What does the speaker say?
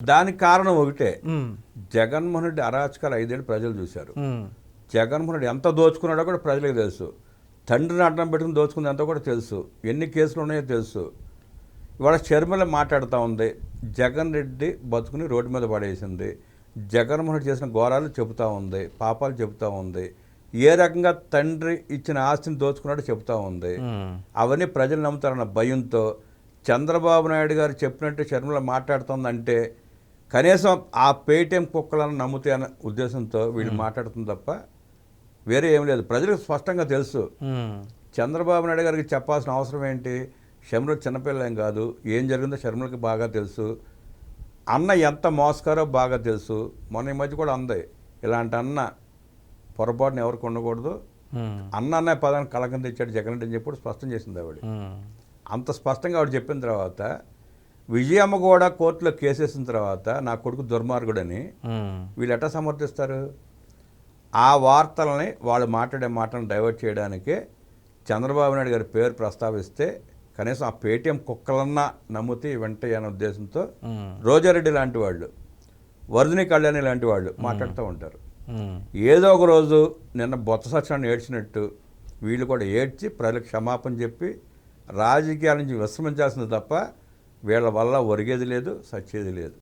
దానికి కారణం ఒకటే, ఉమ్, జగన్మోహన్ రెడ్డి అరాచకాలు 5 ఏళ్ళు ప్రజలు చూశారు. ఉమ్, జగన్మోహన్ రెడ్డి ఎంత దోచుకున్నాడో కూడా ప్రజలకు తెలుసు. తండ్రిని అడ్డం పెట్టుకుని దోచుకుంది ఎంతో కూడా తెలుసు. ఎన్ని కేసులు ఉన్నాయో తెలుసు. ఇవాళ షర్మిల మాట్లాడుతూ ఉంది, జగన్ రెడ్డి బతుకుని రోడ్డు మీద పడేసింది, జగన్మోహన్ రెడ్డి చేసిన ఘోరాలు చెబుతూ ఉంది, పాపాలు చెబుతూ ఉంది, ఏ రకంగా తండ్రి ఇచ్చిన ఆస్తిని దోచుకున్నాడో చెబుతూ ఉంది. ఉమ్, అవన్నీ ప్రజలు నమ్ముతారన్న భయంతో చంద్రబాబు నాయుడు గారు చెప్పినట్టు షర్మిల మాట్లాడుతుందంటే కనీసం ఆ పేటీఎం కుక్కలను నమ్ముతాయి అన్న ఉద్దేశంతో వీళ్ళు మాట్లాడుతుంది తప్ప వేరే ఏం లేదు. ప్రజలకు స్పష్టంగా తెలుసు. ఉమ్, చంద్రబాబు నాయుడు గారికి చెప్పాల్సిన అవసరం ఏంటి? షర్మిల చిన్నపిల్ల ఏం కాదు, ఏం జరిగిందో షర్మిలకి బాగా తెలుసు. అన్న ఎంత మోసకారో బాగా తెలుసు. మొన్న ఈ మధ్య కూడా అంది, ఇలాంటి అన్న పొరపాటున ఎవరికి ఉండకూడదు, ఉమ్, అన్న అనే పదాన్ని కలకం తెచ్చాడు జగన్ రెడ్డి అని చెప్పి స్పష్టం చేసింది ఆవిడ. ఉమ్, అంత స్పష్టంగా ఆవిడ చెప్పిన తర్వాత విజయమ్మ కూడా కోర్టులో కేసేసిన తర్వాత నా కొడుకు దుర్మార్గుడని ఉమ్, వీళ్ళు ఎట్లా సమర్థిస్తారు? ఆ వార్తలని వాళ్ళు మాట్లాడే మాటలను డైవర్ట్ చేయడానికే చంద్రబాబు నాయుడు గారి పేరు ప్రస్తావిస్తే కనీసం ఆ పేటీఎం కుక్కలన్నా నమ్మితే వెంటనే అనే ఉద్దేశంతో ఉమ్, రోజారెడ్డి లాంటి వాళ్ళు, వర్ధిని కళ్యాణి లాంటి వాళ్ళు మాట్లాడుతూ ఉంటారు. ఉమ్, ఏదో ఒక రోజు నిన్న బొత్స సత్యనారాయణ ఏడ్చినట్టు వీళ్ళు కూడా ఏడ్చి ప్రజలకు క్షమాపణ చెప్పి రాజకీయాల నుంచి విశ్రమించాల్సింది తప్ప వీళ్ళ వల్ల ఒరిగేది లేదు, సచ్చేది లేదు.